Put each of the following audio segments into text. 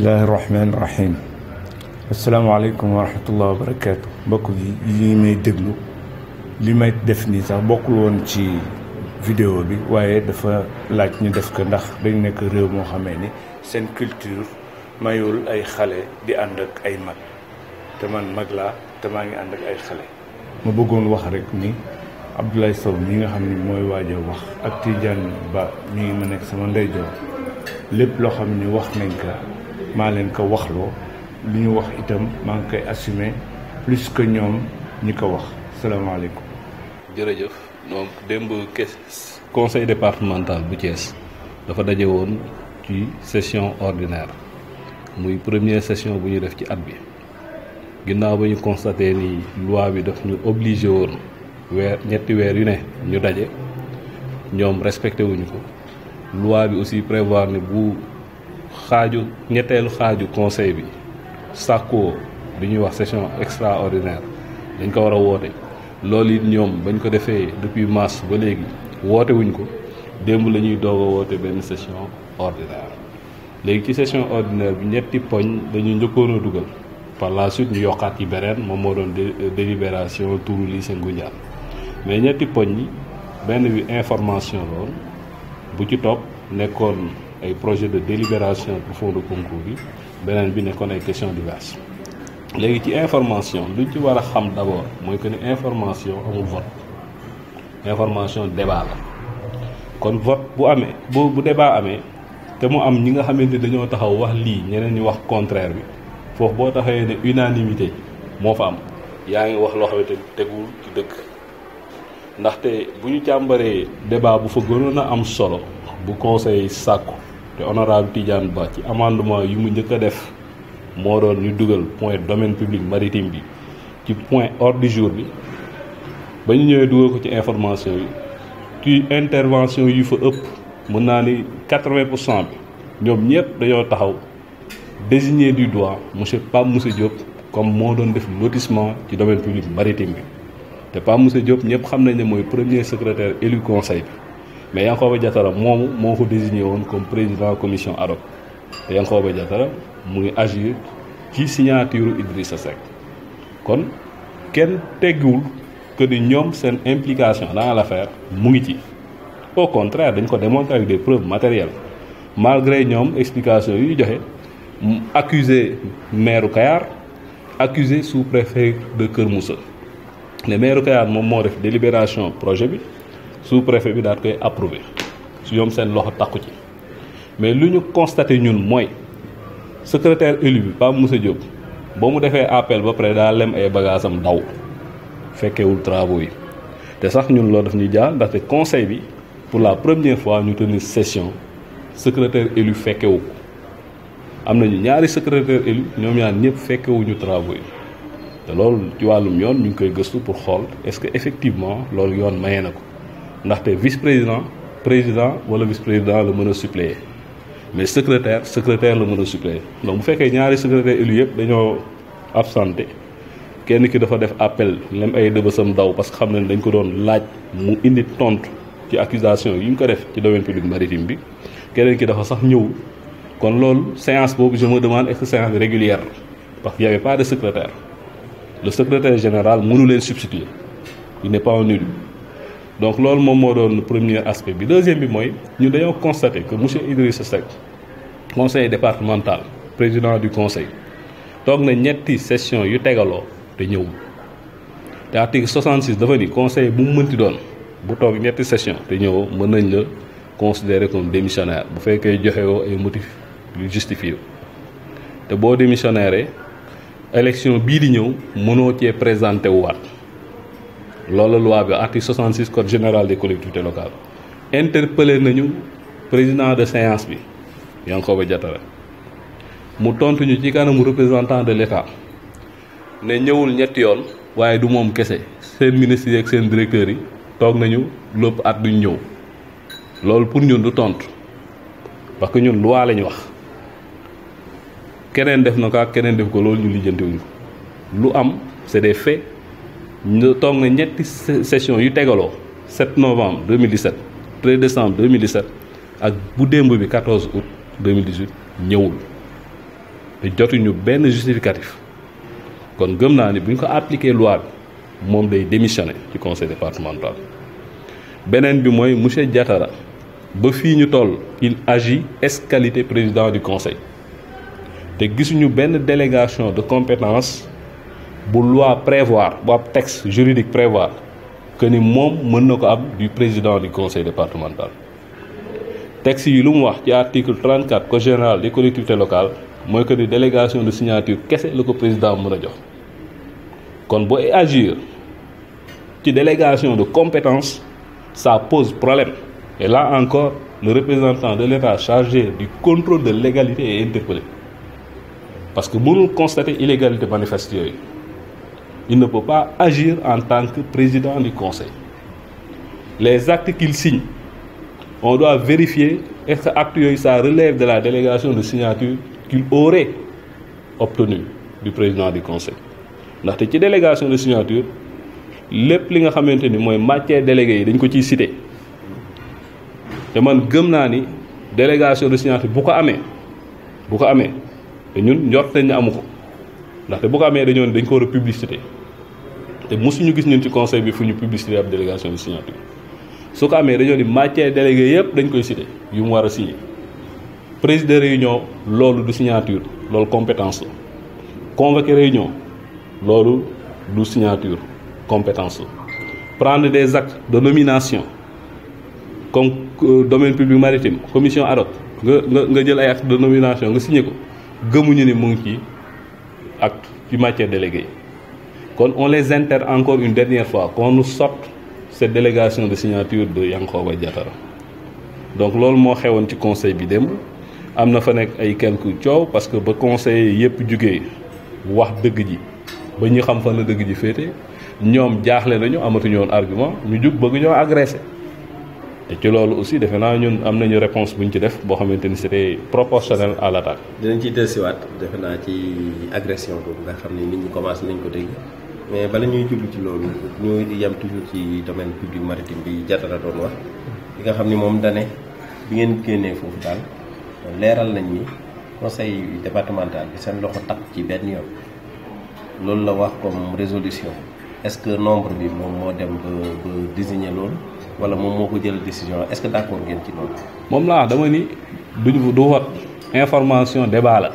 bismillahi rahmaani rahim asalaamaaleykum wa rahmatullah wa barakaatu mbokk yi may déglu li may def nii sax bokkul woon ci vidéo bi waaye dafa laaj ñu def ko ndax dañ nekk réew moo xamee ni seen culture mayul ay xale di ànd ak ay mag te man mag laa te maa ngi ànd ak ay xale ma bëggoon wax rek ni Abdoulaye Sow mi nga xam ni mooy waaj a wax ak Tidiane Ba mi ngi ma nekk sama ndeyjoor lépp loo xam ni wax nañ ko maa leen ko waxloo li ñu wax itam maa ngi koy assumer plus que ñoom ñi ko wax salaamaaleykum. jërëjëf donc démb conseil départemental bu Thiès dafa daje woon ci session ordinaire muy première session bu ñu def ci at bi ginnaaw ba ñu constaté ni loi bi daf ñu obligé woon ñetti weer yu ne ñu daje ñoom respecté wuñu ko loi bi aussi prévoir ni bu ñetteelu xaaju conseil bi sàkkoo li ñuy wax session extraordinaire dañ ko war a woote loolu it ñoom bañ ko defee depuis mars ba léegi woote wuñ ko démb la ñuy doog a woote benn session ordinaire léegi ci session ordinaire bi ñetti poñ dañu njëkkoon a dugal par la suite ñu yokkaat ci beneen moom moo doon délibération turu lycée Ngoundiane mais ñetti poñ yi benn bi information la woon bu ci topp nekkoon ay projet de délibération pour fond de concours bi beneen bi nekkoon ay questions diverses léegi ci information luñ ci war a xam d'abord mooy que ni information amul vote information débat la kon vote bu amee bu débat amee te mu am ñi nga xamante ni dañoo taxaw wax lii ñeneen ñi wax contraire bi foofu boo taxawee ne unanimité moo fa am yaa ngi wax loo xamante ni tegul ci dëgg ndaxte bu ñu càmbaree débat bu fa gënoon a am solo bu conseil sàkku te honorable Tidiane Ba ci amendement yu mu njëkk a def moo doon ñu dugal point domaine public maritime bi ci point ordre du jour bi ba ñu ñëwee dugal ko ci information yi ci intervention yu fa ëpp mën naa ni 80% bi ñoom ñëpp dañoo taxaw désigné du doigt monsieur Pape Moussa Diop comme moo doon def lotissement ci domaine public maritime bi te Pape Moussa Diop ñëpp xam nañ ne mooy premier secrétaire élu conseil bi mais Yankhoba Diattara moomu moo ko désigné woon comme président commission ad hoc te Yankhoba Diattara mu ngi agir ci signature Idrissa Seck kon kenn teggiwul que ni ñoom seen implication dans l'affaire mu ngi ci au contraire dañ ko démontrer avec des preuves matérielles malgré ñoom explication yu joxe accusé maire Kayar accusé sous-préfet de Kër Moussa ne maire Kayar moom moo def délibération projet bi sous-préfet bi daal koy approuvé su ñoom seen loxo takku ci mais lu ñu constaté ñun mooy secrétaire élu bi Pape Moussa Diop ba mu defee appel ba pare daa lem ay bagaasam daw fekkewul travaux yi te sax ñun loolu daf ñuy jaar ndaxte conseil bi pour la première fois ñu tenir session secrétaire élu fekkewu ko am nañu ñaari secrétaire élu ñoom ñaar ñëpp fekkewuñu travaux yi te loolu ci wàllum yoon ñu ngi koy gëstu pour xool est-ce que effectivement loolu yoon maye na ko ndaxte vice-président président wala vice-président la mën a suppléer mais secrétaire la mën a suppléer donc bu fekkee ñaari secrétaire élu yëpp dañoo absenté kenn ki dafa def appel lem ay dëbësam daw parce que xam ne dañ ko doon laaj mu indi tontu ci accusation yi ñu ko def ci domaine public maritime bi keneen ki dafa sax ñëw kon loolu séance boobu je me demande est-ce que séance régulière parce qu'il y avait pas de secrétaire le secrétaire général mënu leen substituer il n'est pas un élu donc loolu moom moo doon premier aspect bi deuxième bi mooy ñu dañoo constater que monsieur Idrissa Seck conseiller départemental président du conseil toog na ñetti session yu tegaloo te ñëwul te article 66 dafa ni conseil bu mu mënti doon bu toog ñetti session te ñëwoo mën nañ la considérer comme démissionnaire bu fekkee joxewoo ay motifs yu justifié te boo démissionnaire élection bii di ñëw mënoo cee présenté wu waat loolu loi bi article 66 code général des collectivités locales interpellé nañu président de séance bi Yankhoba Diattara mu tontu ñu ci kanamu représentant de l'État ne ñëwul ñetti yoon waaye du moom kese seen ministres yi ak seen directeurs yi toog nañu lépp at duñ ñëw loolu pour ñun du tontu parce que ñun loi lañ wax keneen def na ko ak keneen def ko loolu ñu lijjantiwuñ ko lu am c'est des faits ñu toog na ñetti session yu tegaloo 7 novembre 2017 13 décembre 2017 ak bu démb bi 14 août 2018 ñëwul te jotuñu benn justificatif kon gëm naa ni bu ñu ko appliquer loi bi moom day démissionner ci conseil départemental. beneen bi mooy monsieur Diatara ba fii ñu toll il agit ex-qualité président du conseil te gisuñu benn délégation de compétence bu loi prévoir bu ab texte juridique prévoir que ni moom mën na ko am du président du conseil départemental. texte yi lu mu wax ci article 34 code général des collectivités locales mooy que ni délégation de signature kese la ko président mën a jox kon booy agir ci délégation de compétence ça pose problème et là encore le représentant de l'État chargé du contrôle de légalité est interpellé parce que mënul constater illégalité manifeste yooyu il ne peut pas agir en tant que président du conseil. Les actes qu'il signe on doit vérifier est-ce que actes yooyu ça relève de la délégation de signature qu'il aurait obtenue du président du conseil ndaxte ci délégation de signature lépp li nga xamante ni mooy matière déléguée yi dañ ko ciy cité te man gëm naa ni délégation de signature bu ko amee te ñun njort nañ ne amu ko ndaxte bu ko amee dañoo dañ ko war a publicité te mosuñu gis ñun ci conseil bi fu ñu publicité ab délégation de signature su ko amee dañoo ni matière déléguée yëpp dañ koy cité yu mu war a signé président réunion loolu du signature loolu compétence la convoqué réunion loolu du signature compétence la prendre des actes de nomination comme domaine public maritime commission ad hoc nga jël ay actes de nomination nga signé ko gëmuñu ni mu ngi ci acte ci matière déléguée kon on les interne encore une dernière fois qu'on nous sorte cette délégation de signature de Yankhoba Diattara donc loolu moo xewoon ci conseil bi démb am na fa nekk ay quelques coow parce que ba conseil yëpp jugee wax dëgg ji ba ñu xam fan la dëgg ji féete ñoom jaaxle nañu amatuñu woon argument ñu jug bëgg ñoo agressé te ci loolu aussi defe naa ñun am nañu réponse bu ñu ci def boo xamante ni c'était proportionnel à l'attaque. dinañ ciy dellusiwaat defe naa ci agression boobu nga xam ne nit ñi commencé nañ ko dégg mais bala ñuy jublu ci loolu ñu yem toujours ci domaine public maritime bi Diattara doon wax li nga xam ni moom dane bi ngeen génnee foofu daal leeral nañ ni conseil départemental bi seen loxo takk ci benn yoon loolu la wax comme résolution est-ce que nombre bi moom moo dem ba désigner loolu wala moom moo ko jël décision est-ce que d'accord ngeen ci loolu. moom laa du vote information débat la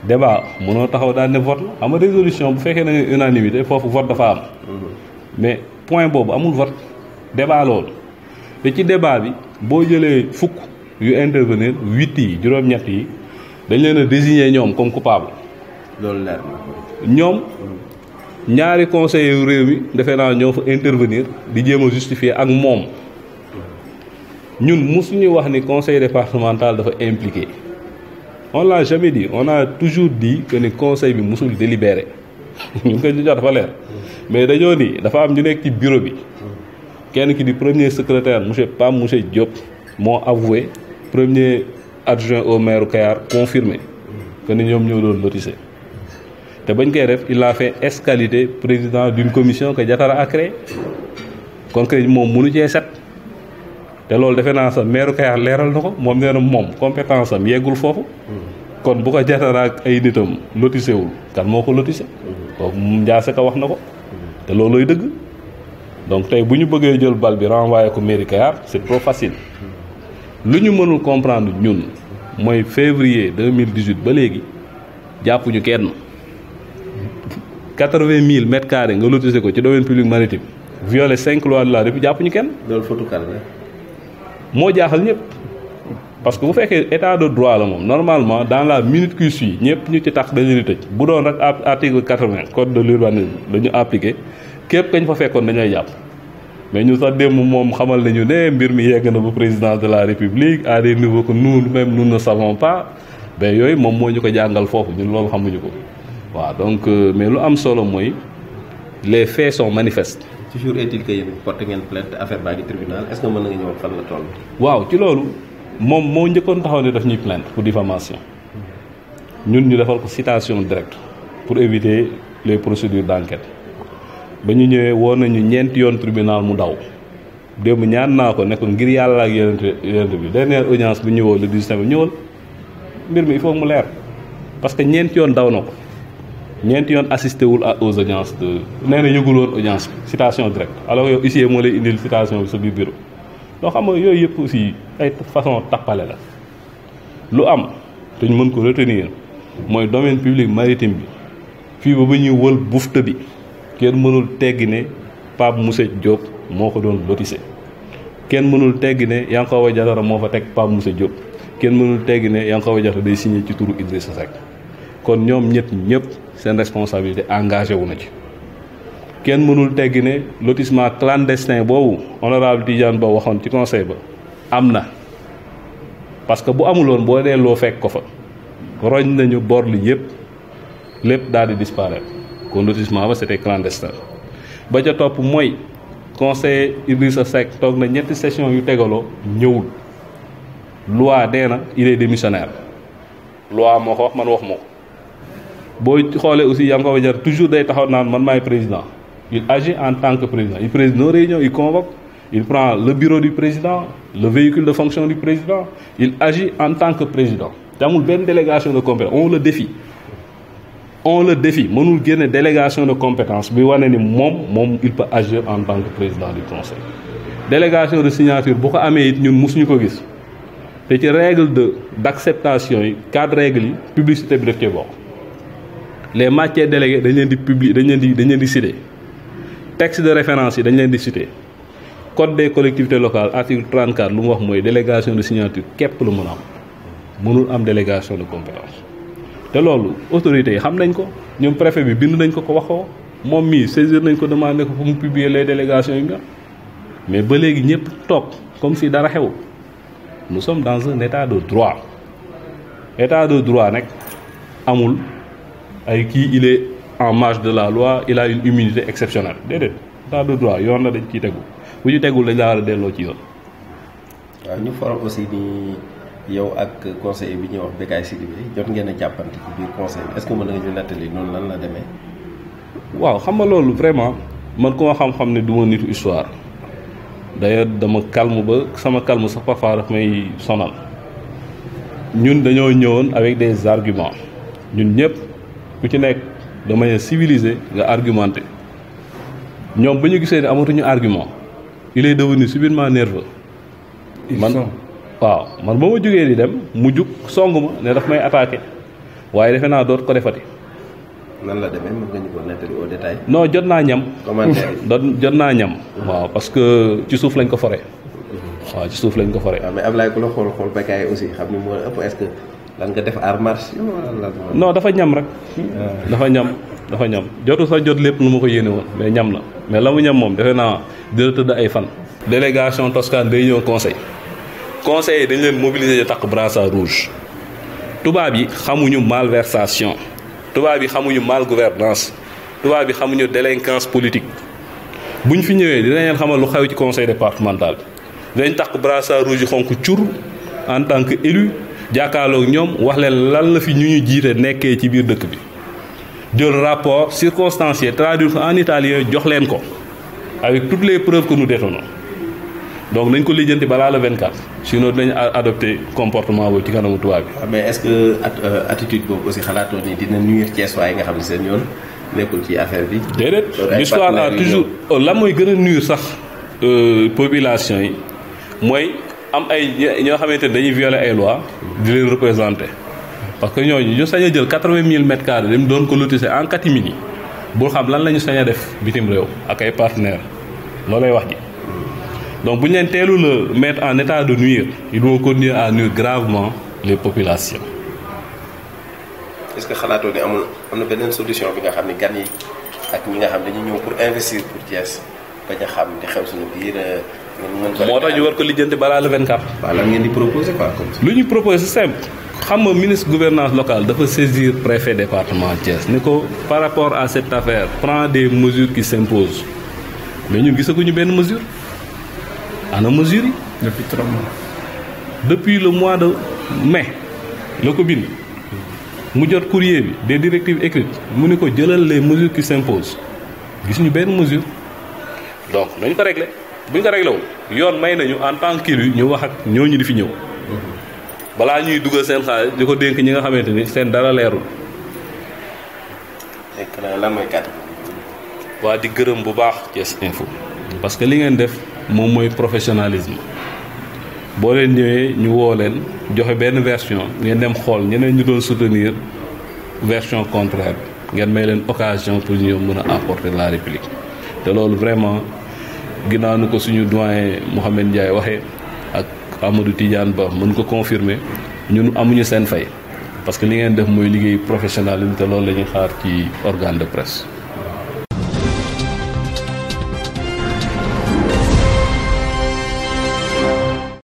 débat mënoo taxaw daal ne vote la xam nga résolution bu fekkee ne unanimité foofu vote dafa am. mais point boobu amul vote débat loolu te ci débat bi boo jëlee fukk yu intervenir 8 yi juróom-ñett yi dañ leen a désigner ñoom comme coupable. loolu leer na ñoom ñaari conseillers yu réew mi defe naa ñoo fa intervenir di jéem a justifier ak moom ñun mosuñu wax ni conseil départemental dafa impliqué on l'a jamais dit on a toujours dit que ni conseil bi mosul délibéré ñu ngi koy jox dafa leer mais dañoo ni dafa am ñu nekk ci bureau bi kenn ki di premier secrétaire monsieur Diop moo avoué premier adjoint au maire Kayar confirmé que ni ñoom ñoo doon lotissé te bañ koy def il a fait ex-qualité président d'une commission que Diattara a créée kon que moom mënu cee set te loolu defe naa sa maire Kayar leeral na ko moom nee na moom compétence am yeggul foofu kon bu ko Diattara ak ay nitam lotissé wul kan moo ko lotissé kooku Ndiasse Ka wax na ko te loolooy dëgg donc tey bu ñu bëggee jël bal bi renvoyé ko mairie Kayar c'est trop facile lu ñu mënul comprendre ñun mooy février 2018 ba léegi jàppuñu kenn 80 000 mètres carrés nga lotissé ko ci domaine public maritime violé 5 lois de la République jàppuñu kenn. loolu fotukal la. moo jaaxal ñëpp parce que bu fekkee état de droit la moom normalement dans la minute qui suit ñëpp ñu ci tax dañu di tëj bu doon rek article 80 code de l'urbanisme dañu appliqué képp kañ fa fekkoon dañuy jàpp mais ñu sax démb moom xamal nañu ne mbir mi yegg na ba président de la République à des niveaux que nous ne savons pas mais yooyu moom moo ñu ko jàngal foofu ñun loolu xamuñu ko waaw donc mais lu am solo mooy les faits sont manifestes. toujours est-il que yéen porté ngeen plainte affaire baa ngi tribunal est-ce que mën nga ñëw fan la toll. waaw ci loolu moom moo njëkkoon taxaw ne daf ñuy plainte pour diffamation ñun ñu defal ko citation directe pour éviter les procédures d'enquête ba ñu ñëwee woo nañu ñeenti yoon tribunal mu daw démb ñaan naa ko ne ko ngir yàlla ak yeneen bi dernière audience bu ñëwoon le 10 septembre ñëwal mbir mi il faut mu leer parce que ñeenti yoon daw na ko ñeenti yoon assisté wul aux audiences de nee na yëgul woon audience bi citation directe alors yow huissier moo lay indil citation bi sa biir bureau loo xam nga yooyu yëpp aussi ay façon tappale la lu am te ñu mën ko retenir mooy domaine public maritime bi fii ba ñuy wël bufte bi kenn mënul teggi ne Pape Moussa Diop moo ko doon lotissé kenn mënul teggi ne Yankhoba Diattara moo fa teg Pape Moussa Diop kenn mënul teggi ne Yankhoba Diattara day signé ci turu Idrissa Seck kon ñoom ñëpp seen responsabilité engagé wu na ci kenn mënul teggi ne lotissement clandestin boobu honorable Tidiane Ba waxoon ci conseil ba am na parce que bu amuloon boo delloo fekk ko fa roñ nañu bor li yëpp lépp daal di disparaître kon lotissement ba c'était clandestin ba ca topp mooy conseiller Idrissa Seck toog na ñetti session yu tegaloo ñëwul loi dee na il est démissionnaire loi moo ko wax man wax moo ko boo xoolee aussi Yankhoba Diattara toujours day taxaw naan man maay président il agit en tant que président il préside nos réunions il convoque il prend le bureau du président le véhicule de fonction du président il agit en tant que président te amul benn délégation de compétence on le défie mënul génne délégation de compétence bi wane ni moom il peut agir en tant que président du conseil délégation de signature bu ko amee it ñun mosuñu ko gis te ci règle d'acceptation yi cadre règle yi publicité bi def cee bokk les matières déléguées dañ leen di dañ leen di citer texte de référence yi dañ leen di citer code des collectivités locales article 34 lu mu wax mooy délégation de signature képp lu mën a am mënul am délégation de compétence te loolu autorités yi xam nañ ko ñoom préfet bi bind nañ ko wax ko moom mii saisir nañ ko demandé ko pour mu publier les délégations yi nga mais ba léegi ñëpp toog comme si dara xewul nous sommes dans un état de droit nag amul ay kii il est en marge de la loi il a une immunité exceptionnelle déedéet état de droit yoon la dañ ciy tegu bu ñu tegul dañ la war a delloo ci yoon. waaw ñu faral aussi ni yow ak conseiller bi ñuy wax Bécaye Sidibé jot ngeen a jàppante ci biir conseil bi est-ce que mën nga ñu nettali noonu lan la demee. waaw xam nga loolu vraiment man ku ma xam-xam ne du ma nitu histoire d'ailleurs dama calme ba sama calme sax parfois daf may sonal ñun dañoo ñëwoon avec des arguments ñun ñëpp ku ci nekk de manière civilisée nga argumenté ñoom ba ñu gisee ne amatuñu argument il est devenu subitement nerveux. man ba ma jógee di dem mu jug song ma ne daf may attaqué waaye defe naa doot ko defati. nan la demee mën nga ñu ko nettali au détail. non jot naa ñam. commentaire yi jot naa ñam. waaw parce que ci suuf lañ ko foree. waaw ci suuf lañ ko foree. waaw mais Ablaye ku la xool Bécaye aussi xam ni moo ëpp est-ce que lan nga def art martiaux wala. non dafa ñam rek. dafa ñam jotu sa jot lépp nu ma ko yéene woon mais ñam na mais la mu ñam moom defe naa dina tëdd ay fan. délégation Toscane day ñëw conseil yi dañ leen mobiliser takk brassard rouge tubaab yi xamuñu malversation tubaab yi xamuñu mal gouvernance tubaab yi xamuñu délinquance politique buñ fi ñëwee dinañ leen xamal lu xew ci conseil départemental bi dañ takk brassard rouge yi xonk cur en tant que élu jàkkaarloog ñoom wax leen lan la fi ñu jiite nekkee ci biir dëkk bi jël rapport circonstancié traduire ko en italien jox leen ko avec toutes les preuves que nous détenons donc nañ ko lijjanti balaa le 24 sinon dinañ adopté comportement boobu ci kanamu tubaab bi. mais est-ce que attitude boobu aussi xalaatoo ni dina nuyu Thiès waaye nga xam ne seen yoon nekkul ci affaire bi. déedéet l'histoire a toujours la mooy gën a nuyu sax population yi mooy am ay ñoo xamante ne dañuy violer ay lois di leen représenter parce que ñooñu ñu sañ a jël 80 000 mètres carrés dem doon ko lotisser en catimini bul xam lan la ñu sañ a def bitim réew ak ay partenaires loolay wax ji. donc bu ñu leen teelu la mettre en état de nuire ils vont continuer à nuire gravement les populations. est-ce que xalaatoo ni am na beneen solution bi nga xam ni gan yi ak ñi nga xam dañuy ñëw pour investir pour Thiès bañ a xam di xew suñu biir. moo tax ñu war ko lijjanti balaa le 24. waaw lan ngeen di proposer quoi comme ça. lu ñu proposer c'est simple xam nga ministre gouvernance locale dafa saisir préfet département Thiès ni ko par rapport à cette affaire prend des mesures qui s'imposent mais ñun gisaguñu benn mesure. ana mesure yi. depuis le mois de mai la ko bind mu jot courrier bi des directives écrites mu ni ko jëlal les mesures qui s'imposent gis ñu benn mesure donc nañu ko régler bu ñu ko réglé wul yoon may nañu en tant qu'élu ñu wax ak ñooñu di fi ñëw balaa ñuy dugal seen xaalis di ko dénk ñi nga xamante ni seen dara leerul. nekk na lan mooy kàddu. waa di gërëm bu baax Thiès Info parce que li ngeen def moom mooy professionnalisme boo leen ñëwee ñu woo leen joxe benn version ngeen dem xool ñeneen ñu doon soutenir version contraire ngeen may leen occasion pour ñu mën a apporter la réplique te loolu vraiment ginnaaw nu ko suñu doyen Mouhamed Ndiaye waxee ak Amadou Tidiane Ba mën ko confirmer ñun amuñu seen fay parce que li ngeen def mooy liggéey professionnalisme te loolu la ñuy xaar ci organe de presse.